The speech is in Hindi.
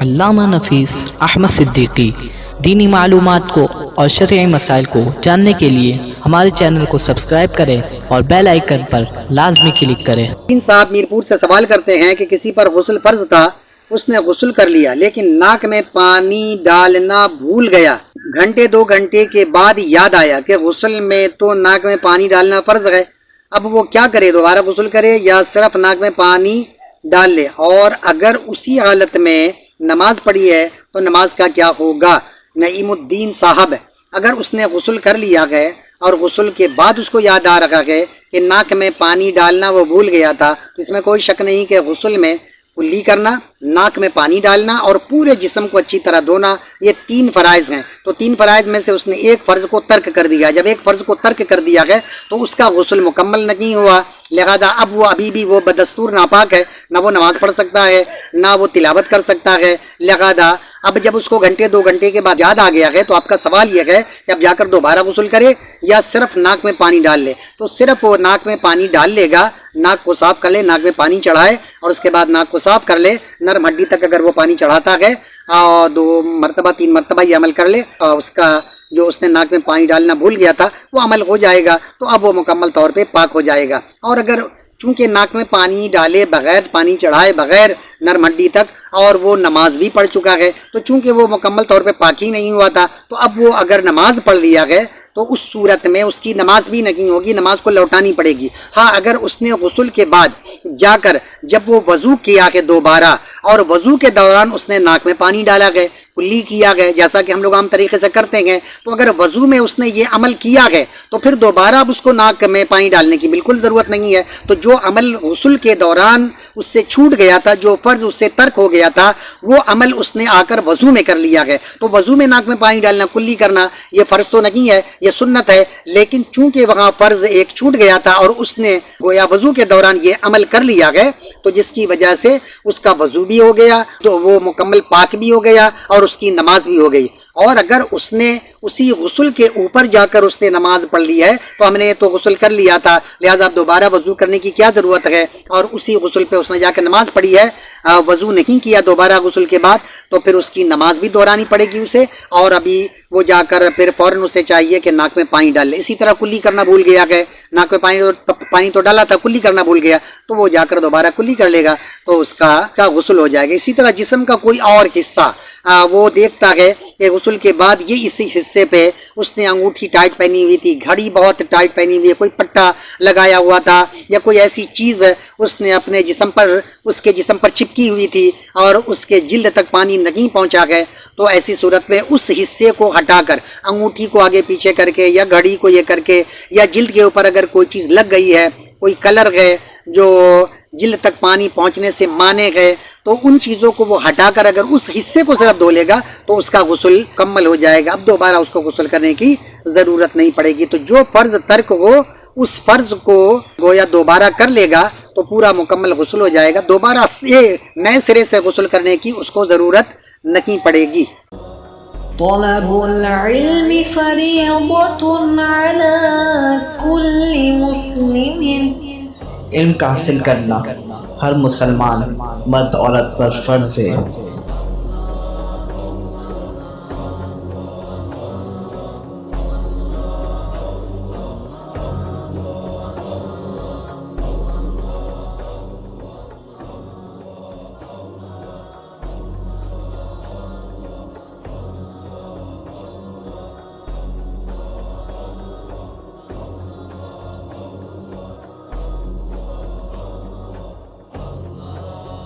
अल्लामा नफीस अहमद सिद्दीकी दीनी मालूमात को और शरई मसाइल को जानने के लिए हमारे चैनल को सब्सक्राइब करें और बेल आइकन पर लाजमी क्लिक करें। साहब मीरपुर से सवाल करते हैं कि किसी पर गुस्ल फर्ज था, उसने गुस्ल कर लिया लेकिन नाक में पानी डालना भूल गया। घंटे 2 घंटे के बाद याद आया कि गुस्ल में तो नाक में पानी डालना फर्ज है। अब वो क्या करे, दोबारा गुस्ल करे या सिर्फ नाक में पानी डाल ले? और अगर उसी हालत में नमाज पढ़ी है तो नमाज का क्या होगा? नईमुद्दीन साहब, अगर उसने गुस्ल कर लिया है और गुस्ल के बाद उसको याद आ रखा है कि नाक में पानी डालना वो भूल गया था, तो इसमें कोई शक नहीं कि गुस्ल में कुल्ली करना, नाक में पानी डालना और पूरे जिस्म को अच्छी तरह धोना, ये 3 फ़राइज़ हैं। तो 3 फ़राइज़ में से उसने एक फ़र्ज़ को तर्क कर दिया। जब एक फ़र्ज़ को तर्क कर दिया है तो उसका गुस्ल मुकम्मल नहीं हुआ, लिहाजा अब वो अभी भी वो बदस्तूर नापाक है, ना वो नमाज़ पढ़ सकता है ना वो तिलावत कर सकता है। लिहाजा अब जब उसको घंटे 2 घंटे के बाद याद आ गया है तो आपका सवाल यह है कि अब जाकर दोबारा गुस्ल करे या सिर्फ नाक में पानी डाल ले। तो सिर्फ वो नाक में पानी डाल लेगा, नाक को साफ कर ले, नाक में पानी चढ़ाए और उसके बाद नाक को साफ कर ले। नरम हड्डी तक अगर वो पानी चढ़ाता है और 2 मरतबा 3 मरतबा ये अमल कर ले, उसका जो उसने नाक में पानी डालना भूल गया था वो अमल हो जाएगा, तो अब वो मुकम्मल तौर पे पाक हो जाएगा। और अगर चूंकि नाक में पानी डाले बगैर, पानी चढ़ाए बगैर नरम हड्डी तक और वो नमाज भी पढ़ चुका है, तो चूंकि वो मुकम्मल तौर पे पाक ही नहीं हुआ था, तो अब वो अगर नमाज पढ़ लिया है तो उस सूरत में उसकी नमाज भी नहीं होगी, नमाज को लौटानी पड़ेगी। हाँ, अगर उसने गुस्ल के बाद जाकर जब वो वज़ू किया है दोबारा और वज़ू के दौरान उसने नाक में पानी डाला है, कुल्ली किया है, जैसा कि हम लोग आम तरीके से करते हैं, तो अगर वज़ू में उसने ये अमल किया है तो फिर दोबारा अब उसको नाक में पानी डालने की बिल्कुल ज़रूरत नहीं है। तो जो अमल गुस्ल के दौरान उससे छूट गया था, जो फ़र्ज़ उससे तर्क हो गया था, वो अमल उसने आकर वज़ू में कर लिया है। तो वज़ू में नाक में पानी डालना, कुल्ली करना, ये फ़र्ज़ तो नहीं है, ये सुन्नत है, लेकिन चूंकि वहाँ फ़र्ज़ एक छूट गया था और उसने गोया वज़ू के दौरान ये अमल कर लिया है, तो जिसकी वजह से उसका वज़ू भी हो गया, तो वो मुकम्मल पाक भी हो गया और उसकी नमाज भी हो गई। और अगर उसने उसी गुस्ल के ऊपर जाकर उसने नमाज पढ़ ली है तो हमने तो गुस्ल कर लिया था, लिहाजा दोबारा वज़ू करने की क्या ज़रूरत है, और उसी गुस्ल पे उसने जाकर नमाज पढ़ी है, वज़ू नहीं किया दोबारा गुस्ल के बाद, तो फिर उसकी नमाज भी दोहरानी पड़ेगी उसे। और अभी वो जाकर फिर फ़ौरन उसे चाहिए कि नाक में पानी डाल ले। इसी तरह कुल्ली करना भूल गया है, नाक में पानी तो डाला था, कुल्ली करना भूल गया, तो वो जाकर दोबारा कुल्ली कर लेगा, तो उसका गुस्ल हो जाएगा। इसी तरह जिस्म का कोई और हिस्सा वो देखता है कि गुस्ल के बाद ये इसी हिस्से पे उसने अंगूठी टाइट पहनी हुई थी, घड़ी बहुत टाइट पहनी हुई है, कोई पट्टा लगाया हुआ था या कोई ऐसी चीज़ उसने अपने जिस्म पर, उसके जिस्म पर चिपकी हुई थी और उसके जिल्द तक पानी नहीं पहुंचा है, तो ऐसी सूरत में उस हिस्से को हटाकर, अंगूठी को आगे पीछे करके या घड़ी को ये करके या जिल्द के ऊपर अगर कोई चीज़ लग गई है, कोई कलर है जो जिल्द तक पानी पहुंचने से माने गए, तो उन चीज़ों को वो हटाकर अगर उस हिस्से को सिर्फ धो लेगा तो उसका गुस्ल मुकम्मल हो जाएगा। अब दोबारा उसको गुस्ल करने की ज़रूरत नहीं पड़ेगी। तो जो फ़र्ज़ तर्क हो उस फ़र्ज़ को गोया दोबारा कर लेगा तो पूरा मुकम्मल गुस्ल हो जाएगा, दोबारा से नए सिरे से गुस्ल करने की उसको ज़रूरत नहीं पड़ेगी। तलबुल इल्मि फरीदतुन अला कुल्लि मुस्लिमिन, इल्म का हासिल करना हर मुसलमान मर्द औरत पर फर्ज है।